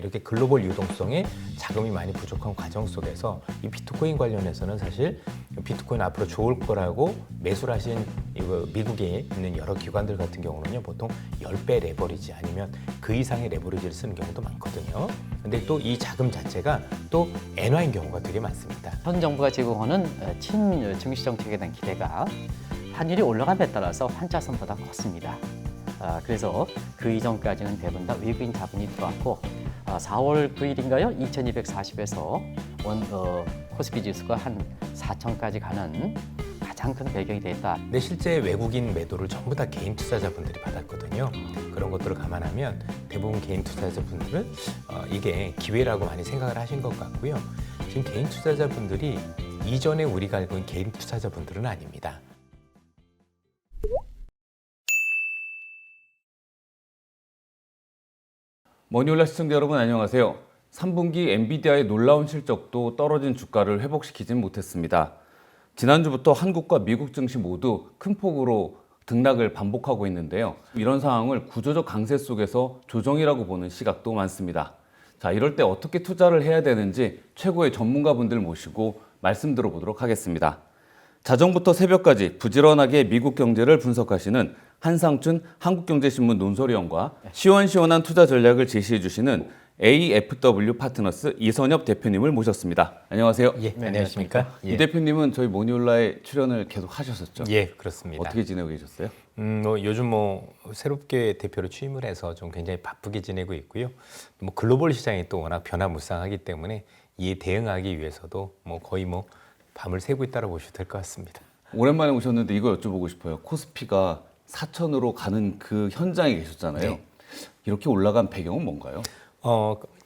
이렇게 글로벌 유동성에 자금이 많이 부족한 과정 속에서 이 비트코인 관련해서는 사실 비트코인 앞으로 좋을 거라고 매수를 하신 미국에 있는 여러 기관들 같은 경우는요, 보통 10배 레버리지 아니면 그 이상의 레버리지를 쓰는 경우도 많거든요. 근데 또 이 자금 자체가 또 엔화인 경우가 되게 많습니다. 현 정부가 제공하는 친증시 정책에 대한 기대가 환율이 올라감에 따라서 환차선보다 컸습니다. 그래서 그 이전까지는 대부분 다 외국인 자본이 들어왔고 4월 9일인가요? 2240에서 코스피 지수가 한 4천까지 가는 가장 큰 배경이 됐다. 근데 실제 외국인 매도를 전부 다 개인 투자자분들이 받았거든요. 그런 것들을 감안하면 대부분 개인 투자자분들은 이게 기회라고 많이 생각을 하신 것 같고요. 지금 개인 투자자분들이 이전에 우리가 알고 있는 개인 투자자분들은 아닙니다. 머니올라 시청자 여러분 안녕하세요. 3분기 엔비디아의 놀라운 실적도 떨어진 주가를 회복시키진 못했습니다. 지난주부터 한국과 미국 증시 모두 큰 폭으로 등락을 반복하고 있는데요. 이런 상황을 구조적 강세 속에서 조정이라고 보는 시각도 많습니다. 자, 이럴 때 어떻게 투자를 해야 되는지 최고의 전문가분들 모시고 말씀 들어보도록 하겠습니다. 자정부터 새벽까지 부지런하게 미국 경제를 분석하시는 한상춘 한국경제신문 논설위원과 시원시원한 투자 전략을 제시해 주시는 AFW 파트너스 이선엽 대표님을 모셨습니다. 안녕하세요. 예, 안녕하십니까? 이 대표님은 저희 모니올라에 출연을 계속 하셨었죠? 예, 그렇습니다. 어떻게 지내고 계셨어요? 요즘 새롭게 대표로 취임을 해서 좀 굉장히 바쁘게 지내고 있고요. 글로벌 시장이 또 워낙 변화무쌍하기 때문에 이에 대응하기 위해서도 거의 밤을 새고 있다고 보셔도 될 것 같습니다. 오랜만에 오셨는데 이거 여쭤보고 싶어요. 코스피가 4천으로 가는 그 현장에 계셨잖아요. 네. 이렇게 올라간 배경은 뭔가요?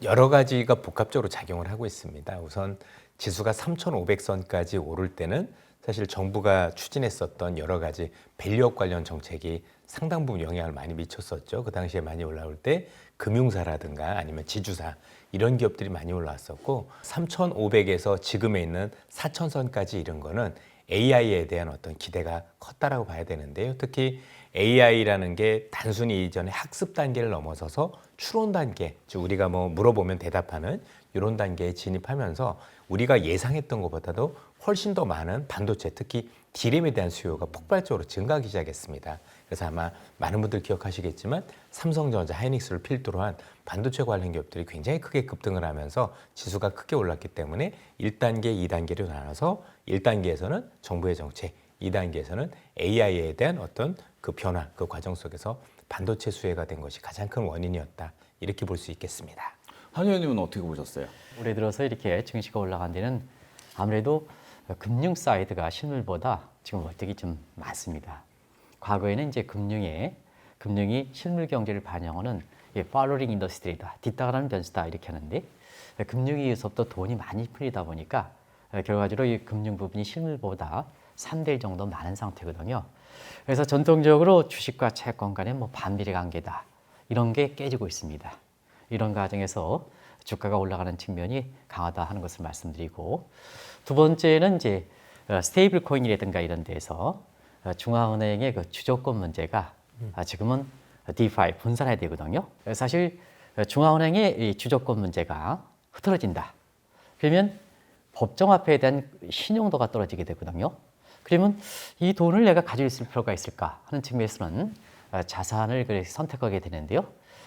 여러 가지가 복합적으로 작용을 하고 있습니다. 우선 지수가 3,500선까지 오를 때는 사실 정부가 추진했었던 여러 가지 밸류업 관련 정책이 상당 부분 영향을 많이 미쳤었죠. 그 당시에 많이 올라올 때 금융사라든가 아니면 지주사 이런 기업들이 많이 올라왔었고 3,500에서 지금에 있는 4,000선까지 이른 거는 AI에 대한 어떤 기대가 컸다라고 봐야 되는데요. 특히 AI라는 게 단순히 이전에 학습 단계를 넘어서서 추론 단계, 즉 우리가 물어보면 대답하는 이런 단계에 진입하면서 우리가 예상했던 것보다도 훨씬 더 많은 반도체, 특히 D램에 대한 수요가 폭발적으로 증가하기 시작했습니다. 그래서 아마 많은 분들 기억하시겠지만 삼성전자, 하이닉스를 필두로 한 반도체 관련 기업들이 굉장히 크게 급등을 하면서 지수가 크게 올랐기 때문에 1단계, 2단계로 나눠서 1단계에서는 정부의 정책, 2단계에서는 AI에 대한 어떤 그 변화, 그 과정 속에서 반도체 수혜가 된 것이 가장 큰 원인이었다. 이렇게 볼 수 있겠습니다. 한 의원님은 어떻게 보셨어요? 올해 들어서 이렇게 증시가 올라간 데는 아무래도 금융 사이드가 실물보다 지금 월등히 좀 많습니다. 과거에는 이제 금융이 실물 경제를 반영하는 팔로잉 인더스트리다, 뒤따라가는 변수다 이렇게 하는데 금융위에서부터 돈이 많이 풀리다 보니까 결과적으로 이 금융 부분이 실물보다 3대 1 정도 많은 상태거든요. 그래서 전통적으로 주식과 채권 간의 반비례 관계다 이런 게 깨지고 있습니다. 이런 과정에서 주가가 올라가는 측면이 강하다 하는 것을 말씀드리고 두 번째는 이제 스테이블 코인이라든가 이런 데서 중앙은행의 그 주조건 문제가 지금은 DeFi 분산해야 되거든요. 사실 중앙은행의 이 주조건 문제가 흐트러진다. 그러면 법정화폐에 대한 신용도가 떨어지게 되거든요. 그러면 이 돈을 내가 가지고 있을 필요가 있을까 하는 측면에서는 자산을 선택하게 되는데요.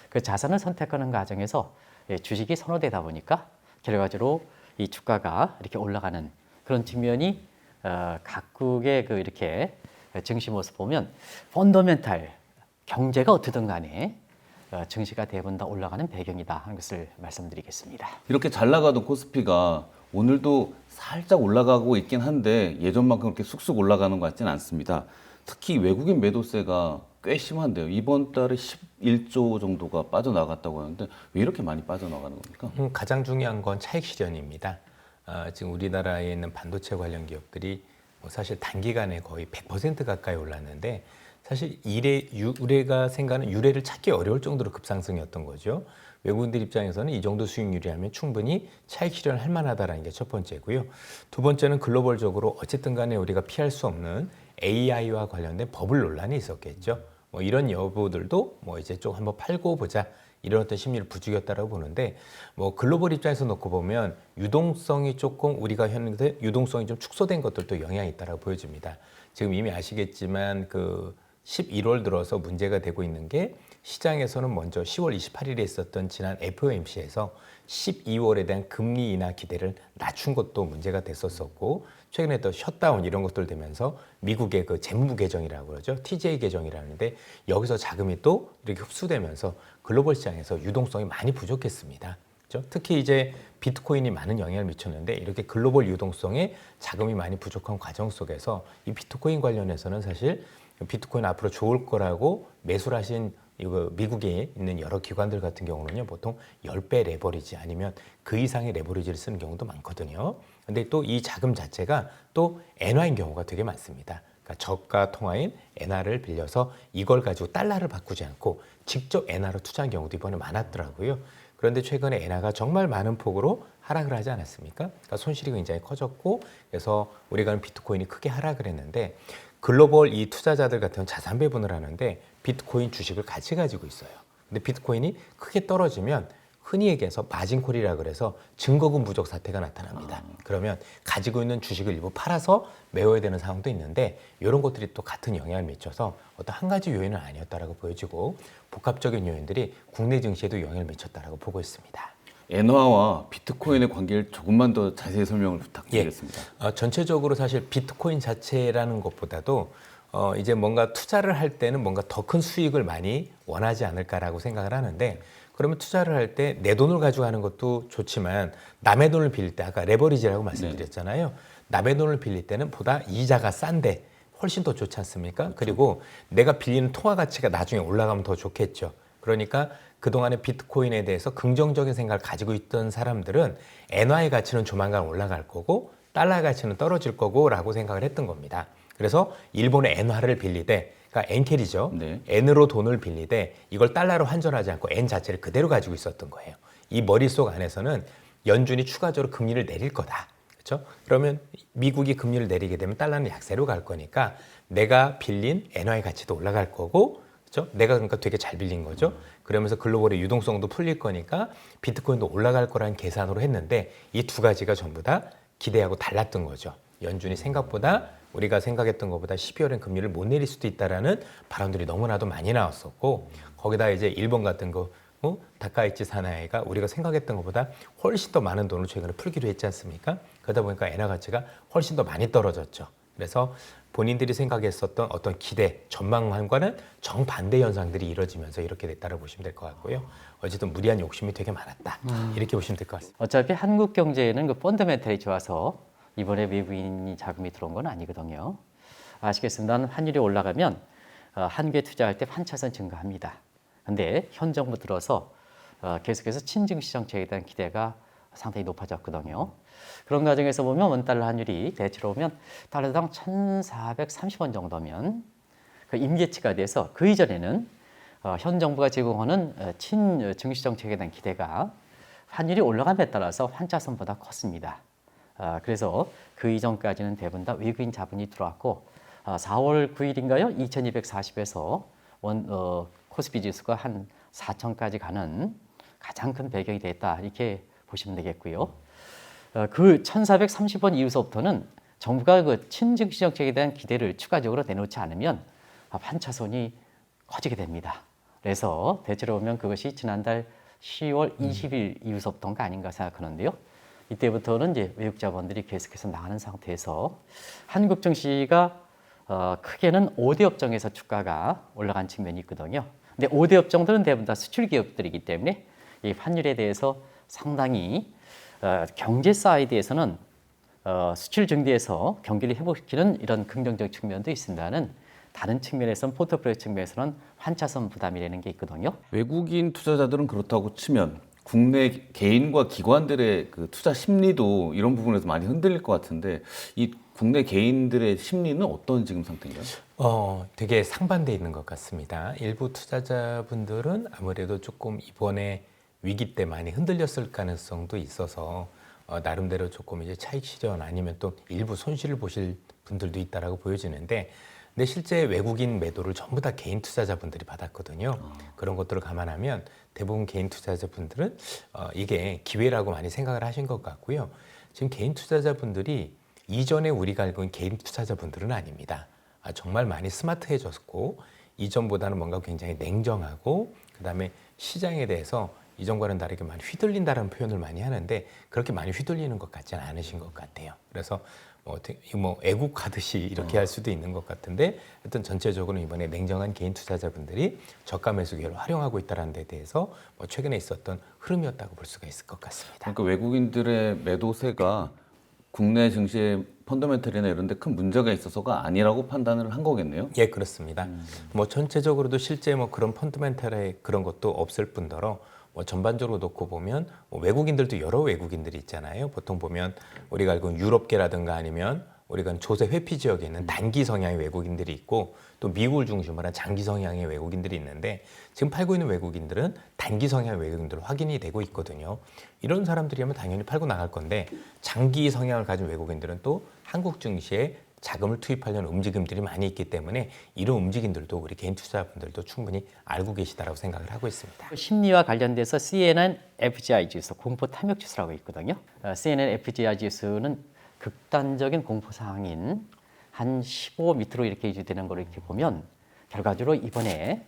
그 자산을 선택하는 과정에서 주식이 선호되다 보니까 결과적으로 이 주가가 이렇게 올라가는 그런 측면이 각국의 그 이렇게 증시 모습 보면 펀더멘탈 경제가 어떻든 간에 증시가 대부분 다 올라가는 배경이다 하는 것을 말씀드리겠습니다. 이렇게 잘 나가던 코스피가 오늘도 살짝 올라가고 있긴 한데 예전만큼 그렇게 쑥쑥 올라가는 것 같지는 않습니다. 특히 외국인 매도세가 꽤 심한데요. 이번 달에 11조 정도가 빠져나갔다고 하는데 왜 이렇게 많이 빠져나가는 겁니까? 가장 중요한 건 차익 실현입니다. 지금 우리나라에 있는 반도체 관련 기업들이 사실 단기간에 거의 100% 가까이 올랐는데 사실 우리가 생각하는 유례를 찾기 어려울 정도로 급상승이었던 거죠. 외국인들 입장에서는 이 정도 수익률이라면 충분히 차익 실현을 할 만하다는 게 첫 번째고요. 두 번째는 글로벌적으로 어쨌든 간에 우리가 피할 수 없는 AI와 관련된 버블 논란이 있었겠죠. 이런 여부들도 이제 좀 한번 팔고 보자 이런 어떤 심리를 부추겼다라고 보는데 뭐 글로벌 입장에서 놓고 보면 유동성이 조금 우리가 현재 유동성이 좀 축소된 것들도 영향이 있다라고 보여집니다. 지금 이미 아시겠지만 그 11월 들어서 문제가 되고 있는 게 시장에서는 먼저 10월 28일에 있었던 지난 FOMC에서 12월에 대한 금리 인하 기대를 낮춘 것도 문제가 됐었었고 최근에 또 셧다운 이런 것들 되면서 미국의 그 재무 개정이라고 그러죠. TJ 개정이라는데 여기서 자금이 또 이렇게 흡수되면서 글로벌 시장에서 유동성이 많이 부족했습니다. 그렇죠? 특히 이제 비트코인이 많은 영향을 미쳤는데 이렇게 글로벌 유동성에 자금이 많이 부족한 과정 속에서 이 비트코인 관련해서는 사실 비트코인 앞으로 좋을 거라고 매수를 하신 이거 미국에 있는 여러 기관들 같은 경우는요 보통 10배 레버리지 아니면 그 이상의 레버리지를 쓰는 경우도 많거든요. 근데 또 이 자금 자체가 또 엔화인 경우가 되게 많습니다. 그러니까 저가 통화인 엔화를 빌려서 이걸 가지고 달러를 바꾸지 않고 직접 엔화로 투자한 경우도 이번에 많았더라고요. 그런데 최근에 엔화가 정말 많은 폭으로 하락을 하지 않았습니까? 그러니까 손실이 굉장히 커졌고 그래서 우리가 비트코인이 크게 하락을 했는데 글로벌 이 투자자들 같은 경우는 자산 배분을 하는데 비트코인 주식을 같이 가지고 있어요. 근데 비트코인이 크게 떨어지면 흔히 얘기해서 마진콜이라 그래서 증거금 부족 사태가 나타납니다. 그러면 가지고 있는 주식을 일부 팔아서 메워야 되는 상황도 있는데 이런 것들이 또 같은 영향을 미쳐서 어떤 한 가지 요인은 아니었다라고 보여지고 복합적인 요인들이 국내 증시에도 영향을 미쳤다라고 보고 있습니다. 엔화와 비트코인의 관계를 조금만 더 자세히 설명을 부탁드리겠습니다. 전체적으로 사실 비트코인 자체라는 것보다도 이제 뭔가 투자를 할 때는 뭔가 더 큰 수익을 많이 원하지 않을까라고 생각을 하는데 그러면 투자를 할 때 내 돈을 가지고 하는 것도 좋지만 남의 돈을 빌릴 때 아까 레버리지라고 말씀드렸잖아요. 남의 돈을 빌릴 때는 보다 이자가 싼데 훨씬 더 좋지 않습니까? 그렇죠. 그리고 내가 빌리는 통화 가치가 나중에 올라가면 더 좋겠죠. 그러니까 그동안에 비트코인에 대해서 긍정적인 생각을 가지고 있던 사람들은 엔화의 가치는 조만간 올라갈 거고 달러의 가치는 떨어질 거고 라고 생각을 했던 겁니다. 그래서 일본의 엔화를 빌리되 그러니까 엔캐리죠. 네. 엔으로 돈을 빌리되 이걸 달러로 환전하지 않고 엔 자체를 그대로 가지고 있었던 거예요. 이 머릿속 안에서는 연준이 추가적으로 금리를 내릴 거다. 그렇죠? 그러면 미국이 금리를 내리게 되면 달러는 약세로 갈 거니까 내가 빌린 엔화의 가치도 올라갈 거고 그렇죠? 내가 그러니까 되게 잘 빌린 거죠. 그러면서 글로벌의 유동성도 풀릴 거니까 비트코인도 올라갈 거라는 계산으로 했는데 이 두 가지가 전부 다 기대하고 달랐던 거죠. 연준이 생각보다 우리가 생각했던 것보다 12월엔 금리를 못 내릴 수도 있다라는 발언들이 너무나도 많이 나왔었고 거기다 이제 일본 같은 거 다카이치 사나이가 우리가 생각했던 것보다 훨씬 더 많은 돈을 최근에 풀기로 했지 않습니까? 그러다 보니까 엔화 가치가 훨씬 더 많이 떨어졌죠. 그래서 본인들이 생각했었던 어떤 기대, 전망과는 정반대 현상들이 이루어지면서 이렇게 됐다고 보시면 될 것 같고요. 어쨌든 무리한 욕심이 되게 많았다. 이렇게 보시면 될 것 같습니다. 어차피 한국 경제에는 그 펀더멘털이 좋아서 이번에 외부인이 자금이 들어온 건 아니거든요. 아시겠습니다. 환율이 올라가면 한국에 투자할 때 환차선 증가합니다. 근데 현 정부 들어서 계속해서 친증시 정책에 대한 기대가 상당히 높아졌거든요. 그런 과정에서 보면 원달러 환율이 대체로 보면 달러당 1,430원 정도면 그 임계치가 돼서 그 이전에는 현 정부가 제공하는 친증시 정책에 대한 기대가 환율이 올라감에 따라서 환차선보다 컸습니다. 그래서 그 이전까지는 대부분 다 외국인 자본이 들어왔고 4월 9일인가요? 2240에서 코스피 지수가 한 4,000까지 가는 가장 큰 배경이 됐다 이렇게 보시면 되겠고요. 그 1,430원 이후서부터는 정부가 그 친증시 정책에 대한 기대를 추가적으로 내놓지 않으면 환차손이 커지게 됩니다. 그래서 대체로 보면 그것이 지난달 10월 20일 이후서부터가 아닌가 생각하는데요. 이때부터는 이제 외국 자본들이 계속해서 나가는 상태에서 한국 증시가 크게는 5대 업종에서 주가가 올라간 측면이 있거든요. 근데 5대 업종들은 대부분 다 수출 기업들이기 때문에 이 환율에 대해서 상당히 경제 사이드에서는 수출 증대에서 경기를 회복시키는 이런 긍정적 측면도 있습니다는 다른 측면에서는 포트폴리오 측면에서는 환차선 부담이라는 게 있거든요. 외국인 투자자들은 그렇다고 치면 국내 개인과 기관들의 그 투자 심리도 이런 부분에서 많이 흔들릴 것 같은데 이 국내 개인들의 심리는 어떤 지금 상태인가요? 되게 상반돼 있는 것 같습니다. 일부 투자자분들은 아무래도 조금 이번에 위기 때 많이 흔들렸을 가능성도 있어서 나름대로 조금 이제 차익 실현 아니면 또 일부 손실을 보실 분들도 있다라고 보여지는데 근데 실제 외국인 매도를 전부 다 개인 투자자분들이 받았거든요. 그런 것들을 감안하면 대부분 개인 투자자분들은 이게 기회라고 많이 생각을 하신 것 같고요. 지금 개인 투자자분들이 이전에 우리가 알고 있는 개인 투자자분들은 아닙니다. 정말 많이 스마트해졌고 이전보다는 뭔가 굉장히 냉정하고 그다음에 시장에 대해서 이전과는 다르게 많이 휘둘린다는 표현을 많이 하는데 그렇게 많이 휘둘리는 것 같지는 않으신 것 같아요. 그래서 애국하듯이 이렇게 할 수도 있는 것 같은데 하여튼 전체적으로 이번에 냉정한 개인 투자자분들이 저가 매수 기회를 활용하고 있다는 데 대해서 최근에 있었던 흐름이었다고 볼 수가 있을 것 같습니다. 그러니까 외국인들의 매도세가 국내 증시의 펀더멘털이나 이런 데 큰 문제가 있어서가 아니라고 판단을 한 거겠네요. 예, 그렇습니다. 전체적으로도 실제 그런 펀더멘털의 그런 것도 없을 뿐더러 전반적으로 놓고 보면 외국인들도 여러 외국인들이 있잖아요. 보통 보면 우리가 알고 있는 유럽계라든가 아니면 우리가 조세 회피 지역에 있는 단기 성향의 외국인들이 있고 또 미국을 중심으로 한 장기 성향의 외국인들이 있는데 지금 팔고 있는 외국인들은 단기 성향의 외국인들로 확인이 되고 있거든요. 이런 사람들이면 당연히 팔고 나갈 건데 장기 성향을 가진 외국인들은 또 한국 증시에 자금을 투입하려는 움직임들이 많이 있기 때문에 이런 움직임들도 우리 개인 투자자분들도 충분히 알고 계시다라고 생각을 하고 있습니다. 심리와 관련돼서 CNN FGI 지수, 공포 탐욕 지수라고 있거든요. CNN FGI 지수는 극단적인 공포 상황인 한 15 밑으로 이렇게 유지되는 걸 이렇게 보면 결과적으로 이번에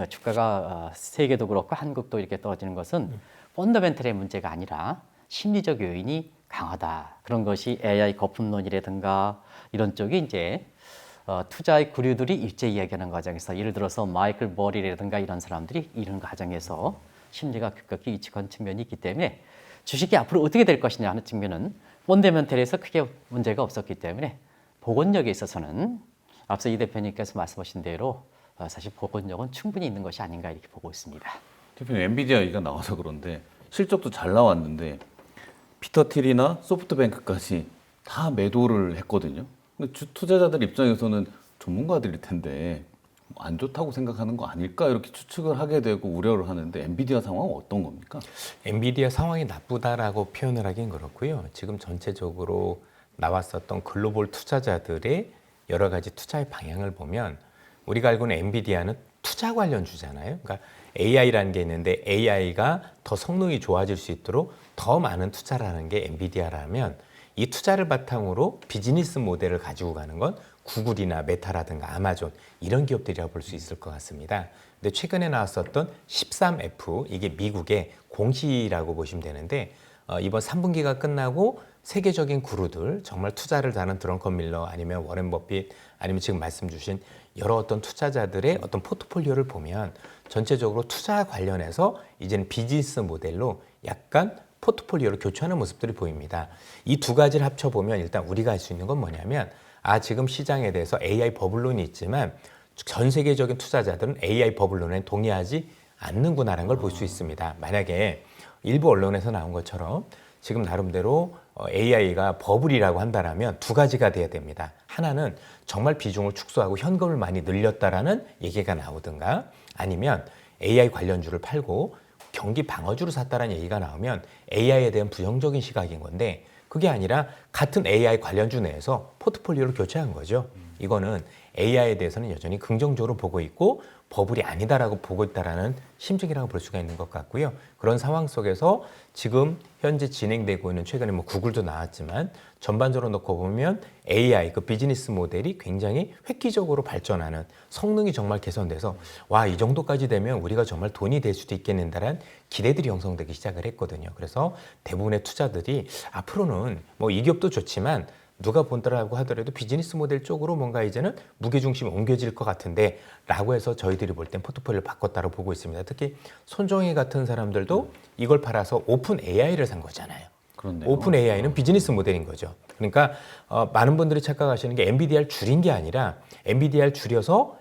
주가가 세계도 그렇고 한국도 이렇게 떨어지는 것은 펀더멘털의 문제가 아니라 심리적 요인이 강하다. 그런 것이 AI 거품론이라든가 이런 쪽이 이제 투자의 구류들이 일제 이야기하는 과정에서 예를 들어서 마이클 버리라든가 이런 사람들이 이런 과정에서 심리가 급격히 위축한 측면이 있기 때문에 주식이 앞으로 어떻게 될 것이냐 하는 측면은 펀더멘털에서 크게 문제가 없었기 때문에 복원력에 있어서는 앞서 이 대표님께서 말씀하신 대로 사실 복원력은 충분히 있는 것이 아닌가 이렇게 보고 있습니다. 대표님, 엔비디아 얘기가 나와서 그런데 실적도 잘 나왔는데 피터 틸이나 소프트뱅크까지 다 매도를 했거든요. 근데 투자자들 입장에서는 전문가들일 텐데 안 좋다고 생각하는 거 아닐까 이렇게 추측을 하게 되고 우려를 하는데 엔비디아 상황은 어떤 겁니까? 엔비디아 상황이 나쁘다라고 표현을 하긴 그렇고요. 지금 전체적으로 나왔었던 글로벌 투자자들의 여러 가지 투자의 방향을 보면 우리가 알고 있는 엔비디아는 투자 관련 주잖아요. 그러니까 AI라는 게 있는데 AI가 더 성능이 좋아질 수 있도록 더 많은 투자를 하는 게 엔비디아라면 이 투자를 바탕으로 비즈니스 모델을 가지고 가는 건 구글이나 메타라든가 아마존 이런 기업들이라고 볼 수 있을 것 같습니다. 근데 최근에 나왔었던 13F 이게 미국의 공시라고 보시면 되는데 이번 3분기가 끝나고 세계적인 구루들 정말 투자를 다는 드렁컨 밀러 아니면 워렌 버핏 아니면 지금 말씀 주신 여러 어떤 투자자들의 어떤 포트폴리오를 보면 전체적으로 투자 관련해서 이제는 비즈니스 모델로 약간 포트폴리오를 교체하는 모습들이 보입니다. 이 두 가지를 합쳐보면 일단 우리가 알 수 있는 건 뭐냐면 지금 시장에 대해서 AI 버블론이 있지만 전 세계적인 투자자들은 AI 버블론에 동의하지 않는구나라는 걸 볼 수 있습니다. 만약에 일부 언론에서 나온 것처럼 지금 나름대로 AI가 버블이라고 한다면 두 가지가 돼야 됩니다. 하나는 정말 비중을 축소하고 현금을 많이 늘렸다라는 얘기가 나오든가 아니면 AI 관련주를 팔고 경기 방어주로 샀다라는 얘기가 나오면 AI에 대한 부정적인 시각인 건데 그게 아니라 같은 AI 관련주 내에서 포트폴리오를 교체한 거죠. 이거는 AI에 대해서는 여전히 긍정적으로 보고 있고 버블이 아니다라고 보고 있다라는 심증이라고 볼 수가 있는 것 같고요. 그런 상황 속에서 지금 현재 진행되고 있는 최근에 구글도 나왔지만 전반적으로 놓고 보면 AI 그 비즈니스 모델이 굉장히 획기적으로 발전하는 성능이 정말 개선돼서 이 정도까지 되면 우리가 정말 돈이 될 수도 있겠는다라는 기대들이 형성되기 시작을 했거든요. 그래서 대부분의 투자들이 앞으로는 이 기업도 좋지만 누가 본다라고 하더라도 비즈니스 모델 쪽으로 뭔가 이제는 무게중심이 옮겨질 것 같은데 라고 해서 저희들이 볼 땐 포트폴리오를 바꿨다고 보고 있습니다. 특히 손정희 같은 사람들도 이걸 팔아서 오픈 AI를 산 거잖아요. 그렇네요. 오픈 AI는 비즈니스 모델인 거죠. 그러니까 많은 분들이 착각하시는 게 엔비디아를 줄인 게 아니라 엔비디아를 줄여서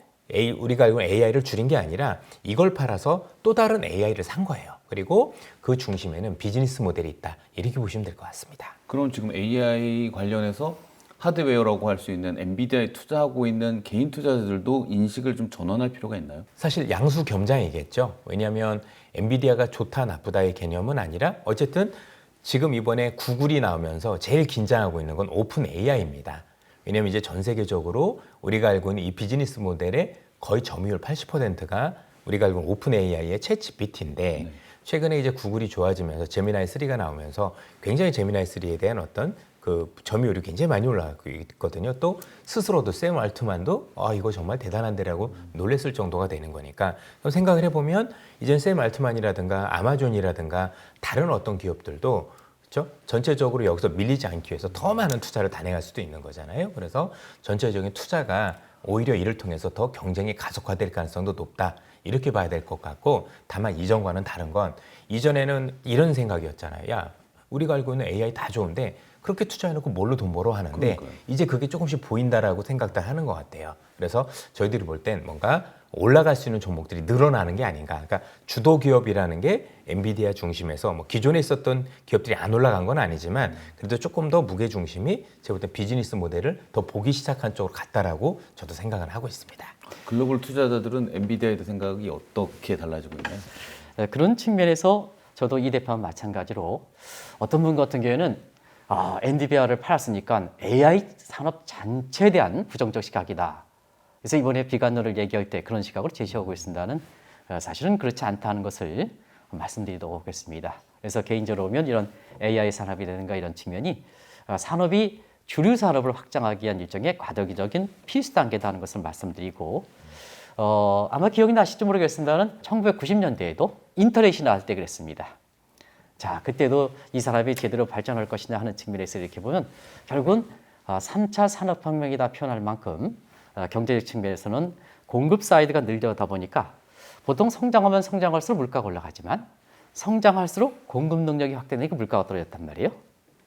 우리가 알고 있는 AI를 줄인 게 아니라 이걸 팔아서 또 다른 AI를 산 거예요. 그리고 그 중심에는 비즈니스 모델이 있다. 이렇게 보시면 될 것 같습니다. 그럼 지금 AI 관련해서 하드웨어라고 할 수 있는 엔비디아에 투자하고 있는 개인 투자자들도 인식을 좀 전환할 필요가 있나요? 사실 양수겸장이겠죠. 왜냐하면 엔비디아가 좋다 나쁘다의 개념은 아니라 어쨌든 지금 이번에 구글이 나오면서 제일 긴장하고 있는 건 오픈 AI입니다. 왜냐하면 이제 전 세계적으로 우리가 알고 있는 이 비즈니스 모델의 거의 점유율 80%가 우리가 알고 있는 오픈 AI의 챗 GPT인데 최근에 이제 구글이 좋아지면서 제미나이 3가 나오면서 굉장히 제미나이 3에 대한 어떤 그 점유율이 굉장히 많이 올라가고 있거든요. 또 스스로도 샘 알트만도 이거 정말 대단한데라고 놀랬을 정도가 되는 거니까 그럼 생각을 해보면 이젠 샘 알트만이라든가 아마존이라든가 다른 어떤 기업들도 그렇죠? 전체적으로 여기서 밀리지 않기 위해서 더 많은 투자를 단행할 수도 있는 거잖아요. 그래서 전체적인 투자가 오히려 이를 통해서 더 경쟁이 가속화될 가능성도 높다. 이렇게 봐야 될 것 같고 다만 이전과는 다른 건 이전에는 이런 생각이었잖아요. 야, 우리가 알고 있는 AI 다 좋은데 그렇게 투자해놓고 뭘로 돈 벌어 하는데 그러니까요. 이제 그게 조금씩 보인다라고 생각들 하는 것 같아요. 그래서 저희들이 볼 땐 뭔가 올라갈 수 있는 종목들이 늘어나는 게 아닌가. 그러니까 주도 기업이라는 게 엔비디아 중심에서 뭐 기존에 있었던 기업들이 안 올라간 건 아니지만 그래도 조금 더 무게 중심이 제가 볼 때 비즈니스 모델을 더 보기 시작한 쪽으로 갔다라고 저도 생각을 하고 있습니다. 글로벌 투자자들은 엔비디아에 대한 생각이 어떻게 달라지고 있나요? 그런 측면에서 저도 이 대표와 마찬가지로 어떤 분 같은 경우에는 엔비디아를 팔았으니까 AI 산업 전체에 대한 부정적 시각이다. 그래서 이번에 비관론을 얘기할 때 그런 시각으로 제시하고 있습니다는 사실은 그렇지 않다는 것을 말씀드리도록 하겠습니다. 그래서 개인적으로 보면 이런 AI 산업이라든가 이런 측면이 산업이 주류 산업을 확장하기 위한 일종의 과도기적인 필수 단계다는 것을 말씀드리고 아마 기억이 나실지 모르겠습니다는 1990년대에도 인터넷이 나올 때 그랬습니다. 자, 그때도 이 산업이 제대로 발전할 것이냐 하는 측면에서 이렇게 보면 결국은 3차 산업혁명이다 표현할 만큼 경제적 측면에서는 공급 사이드가 늘려다 보니까 보통 성장하면 성장할수록 물가가 올라가지만 성장할수록 공급 능력이 확대되니까 물가가 떨어졌단 말이에요.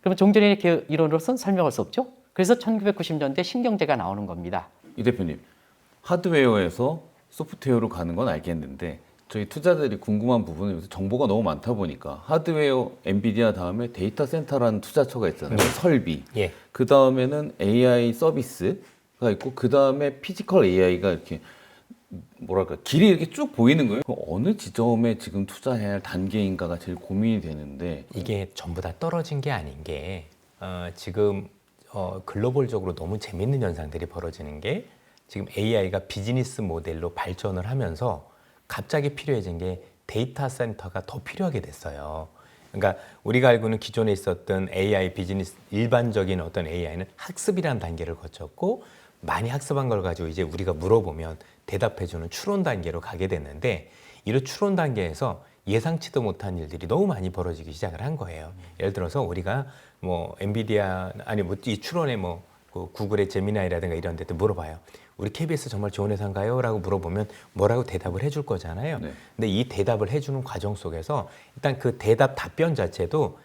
그러면 종전의 이론으로서는 설명할 수 없죠. 그래서 1990년대 신경제가 나오는 겁니다. 이 대표님, 하드웨어에서 소프트웨어로 가는 건 알겠는데 저희 투자자들이 궁금한 부분은 요새 정보가 너무 많다 보니까 하드웨어, 엔비디아 다음에 데이터 센터라는 투자처가 있잖아요. 설비. 예. 그 다음에는 AI 서비스가 있고 그 다음에 피지컬 AI가 이렇게 뭐랄까 길이 이렇게 쭉 보이는 거예요. 그럼 어느 지점에 지금 투자해야 할 단계인가가 제일 고민이 되는데 이게 전부 다 떨어진 게 아닌 게 지금 글로벌적으로 너무 재밌는 현상들이 벌어지는 게 지금 AI가 비즈니스 모델로 발전을 하면서 갑자기 필요해진 게 데이터 센터가 더 필요하게 됐어요. 그러니까 우리가 알고 있는 기존에 있었던 AI 비즈니스 일반적인 어떤 AI는 학습이라는 단계를 거쳤고 많이 학습한 걸 가지고 이제 우리가 물어보면 대답해주는 추론 단계로 가게 됐는데 이런 추론 단계에서 예상치도 못한 일들이 너무 많이 벌어지기 시작을 한 거예요. 예를 들어서 우리가 뭐 엔비디아 아니 뭐 이 추론에 뭐 그 구글의 제미나이라든가 이런 데도 물어봐요. 우리 KBS 정말 좋은 회사인가요? 라고 물어보면 뭐라고 대답을 해줄 거잖아요. 네. 근데 이 대답을 해주는 과정 속에서 일단 그 대답 답변 자체도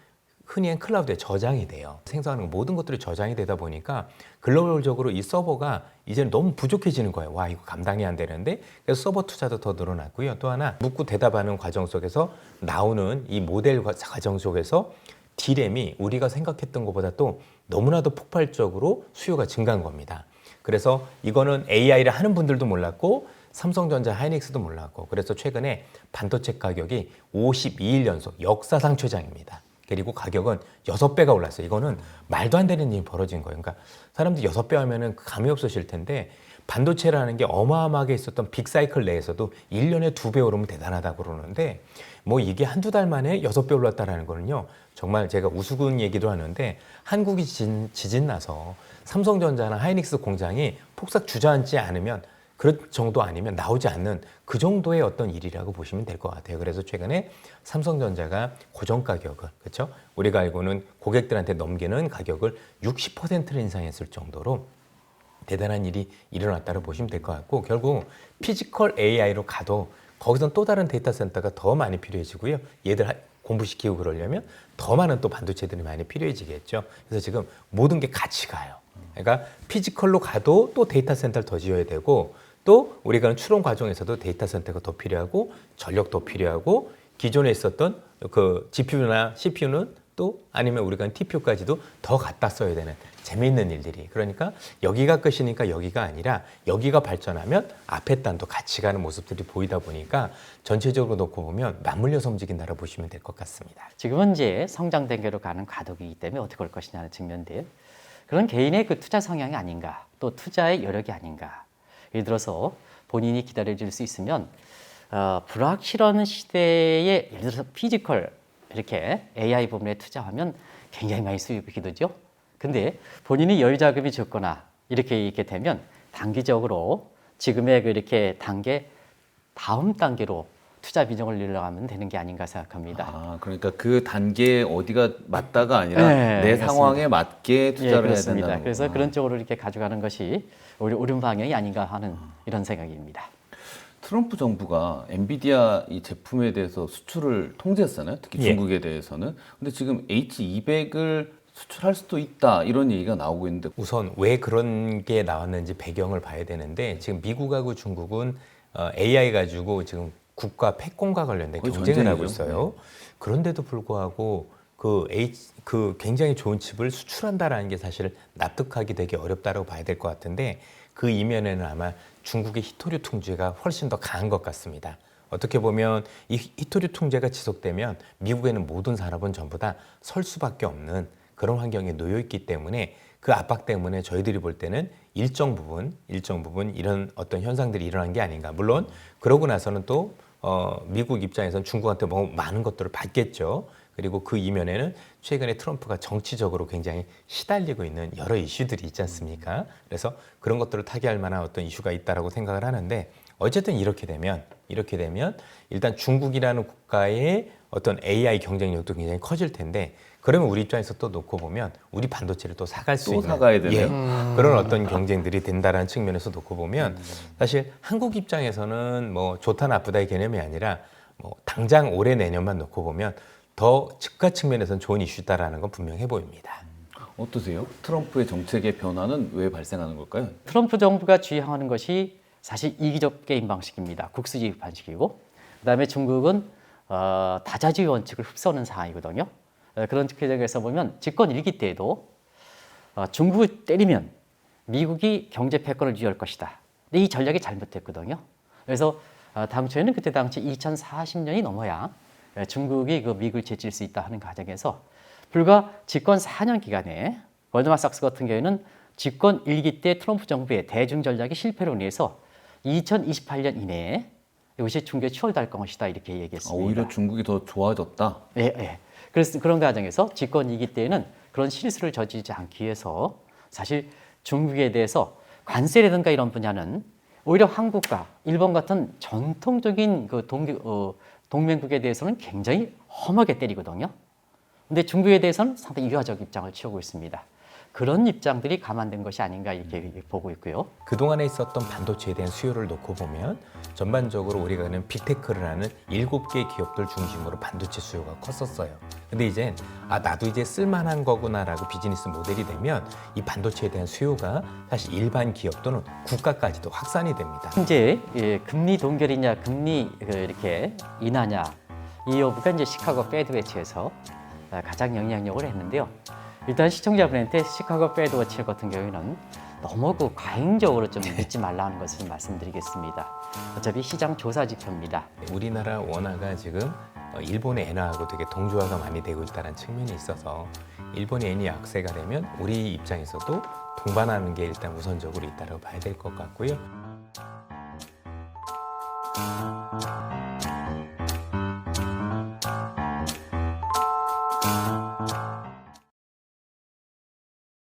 흔히 클라우드에 저장이 돼요. 생성하는 모든 것들이 저장이 되다 보니까 글로벌적으로 이 서버가 이제는 너무 부족해지는 거예요. 와, 이거 감당이 안 되는데. 그래서 서버 투자도 더 늘어났고요. 또 하나 묻고 대답하는 과정 속에서 나오는 이 모델 과정 속에서 D램이 우리가 생각했던 것보다 또 너무나도 폭발적으로 수요가 증가한 겁니다. 그래서 이거는 AI를 하는 분들도 몰랐고 삼성전자, 하이닉스도 몰랐고 그래서 최근에 반도체 가격이 52일 연속 역사상 최장입니다. 그리고 가격은 6배가 올랐어요. 이거는 말도 안 되는 일이 벌어진 거예요. 그러니까 사람들이 6배 하면은 감이 없으실 텐데 반도체라는 게 어마어마하게 있었던 빅사이클 내에서도 1년에 2배 오르면 대단하다고 그러는데 뭐 이게 한두 달 만에 6배 올랐다라는 거는요. 정말 제가 우스운 얘기도 하는데 한국이 지진 나서 삼성전자나 하이닉스 공장이 폭삭 주저앉지 않으면 그런 정도 아니면 나오지 않는 그 정도의 어떤 일이라고 보시면 될 것 같아요. 그래서 최근에 삼성전자가 고정 가격을 그렇죠? 우리가 알고는 고객들한테 넘기는 가격을 60%를 인상했을 정도로 대단한 일이 일어났다고 보시면 될 것 같고 결국 피지컬 AI로 가도 거기선 또 다른 데이터 센터가 더 많이 필요해지고요. 얘들 공부시키고 그러려면 더 많은 또 반도체들이 많이 필요해지겠죠. 그래서 지금 모든 게 같이 가요. 그러니까 피지컬로 가도 또 데이터 센터를 더 지어야 되고 또 우리가 하는 추론 과정에서도 데이터 센터가 더 필요하고 전력도 필요하고 기존에 있었던 그 GPU나 CPU는 또 아니면 우리가 하는 TPU까지도 더 갖다 써야 되는 재미있는 일들이 그러니까 여기가 끝이니까 여기가 아니라 여기가 발전하면 앞에 단도 같이 가는 모습들이 보이다 보니까 전체적으로 놓고 보면 맞물려서 움직인다고 보시면 될 것 같습니다. 지금은 이제 성장 단계로 가는 과도기이기 때문에 어떻게 할 것이냐는 측면들 그런 개인의 그 투자 성향이 아닌가 또 투자의 여력이 아닌가 예를 들어서 본인이 기다려질 수 있으면 불확실한 시대에 예를 들어서 피지컬 이렇게 AI 부분에 투자하면 굉장히 많이 수익이 기도죠. 근데 본인이 여유 자금이 적거나 이렇게 되면 단기적으로 지금의 그 이렇게 단계 다음 단계로 투자 비중을 늘려가면 되는 게 아닌가 생각합니다. 아, 그러니까 그 단계에 어디가 맞다가 아니라 네, 내 맞습니다. 상황에 맞게 투자를 해야 그렇습니다. 된다는 그래서 거구나. 그런 쪽으로 이렇게 가져가는 것이 옳은 방향이 아닌가 하는 이런 생각입니다. 트럼프 정부가 엔비디아 이 제품에 대해서 수출을 통제했잖아요. 특히 예. 중국에 대해서는. 근데 지금 H200을 수출할 수도 있다 이런 얘기가 나오고 있는데 우선 왜 그런 게 나왔는지 배경을 봐야 되는데 지금 미국하고 중국은 AI 가지고 지금 국가 패권과 관련된 거의 경쟁을 하고 전쟁이죠. 있어요. 그런데도 불구하고 그 굉장히 좋은 칩을 수출한다라는 게 사실 납득하기 되게 어렵다고 봐야 될 것 같은데 그 이면에는 아마 중국의 히토류 통제가 훨씬 더 강한 것 같습니다. 어떻게 보면 이 히토류 통제가 지속되면 미국에는 모든 산업은 전부 다 설 수밖에 없는 그런 환경에 놓여 있기 때문에 그 압박 때문에 저희들이 볼 때는 일정 부분 이런 어떤 현상들이 일어난 게 아닌가. 물론 그러고 나서는 또 미국 입장에서는 중국한테 뭐 많은 것들을 받겠죠. 그리고 그 이면에는 최근에 트럼프가 정치적으로 굉장히 시달리고 있는 여러 이슈들이 있지 않습니까? 그래서 그런 것들을 타개할 만한 어떤 이슈가 있다라고 생각을 하는데 어쨌든 이렇게 되면 일단 중국이라는 국가의 어떤 AI 경쟁력도 굉장히 커질 텐데 그러면 우리 입장에서 또 놓고 보면 우리 반도체를 또 사갈 수 또 있는 사가야 되네요. 그런 어떤 경쟁들이 된다라는 측면에서 놓고 보면 사실 한국 입장에서는 뭐 좋다 나쁘다의 개념이 아니라 뭐 당장 올해 내년만 놓고 보면 더 주가 측면에서는 좋은 이슈다라는 건 분명해 보입니다. 어떠세요? 트럼프의 정책의 변화는 왜 발생하는 걸까요? 트럼프 정부가 주장하는 것이 사실 이기적 게임 방식입니다. 국수지 방식이고 그다음에 중국은 다자주의 원칙을 흡수하는 상황이거든요. 그런 측면에서 보면 집권 1기 때에도 중국을 때리면 미국이 경제 패권을 유지할 것이다. 근데 이 전략이 잘못됐거든요. 그래서 당초에는 그때 당시 2040년이 넘어야 중국이 그 미국을 제칠 수 있다 하는 과정에서 불과 집권 4년 기간에 골드만삭스 같은 경우에는 집권 1기 때 트럼프 정부의 대중 전략이 실패로 인해서 2028년 이내에 이것이 중국에 추월될 것이다 이렇게 얘기했습니다. 오히려 중국이 더 좋아졌다. 예. 그래서 그런 과정에서 집권 2기 때에는 그런 실수를 저지르지 않기 위해서 사실 중국에 대해서 관세라든가 이런 분야는 오히려 한국과 일본 같은 전통적인 그 동맹국에 대해서는 굉장히 험하게 때리거든요. 근데 중국에 대해서는 상당히 유화적 입장을 취하고 있습니다. 그런 입장들이 감안된 것이 아닌가 이렇게 보고 있고요. 그동안에 있었던 반도체에 대한 수요를 놓고 보면 전반적으로 우리가 그냥 빅테크를 하는 7개 기업들 중심으로 반도체 수요가 컸었어요. 근데 이제 나도 이제 쓸만한 거구나라고 비즈니스 모델이 되면 이 반도체에 대한 수요가 사실 일반 기업 또는 국가까지도 확산이 됩니다. 현재 금리 동결이냐 금리 이렇게 인하냐 이 여부가 이제 시카고 페드워치에서 가장 영향력을 했는데요. 일단 시청자분한테 시카고 페드워치 같은 경우에는 너무 그 과잉적으로 좀 믿지 말라는 것을 좀 말씀드리겠습니다. 어차피 시장 조사 지표입니다. 우리나라 원화가 지금 일본의 엔화하고 되게 동조화가 많이 되고 있다는 측면이 있어서 일본의 엔이 약세가 되면 우리 입장에서도 동반하는 게 일단 우선적으로 있다고 봐야 될 것 같고요.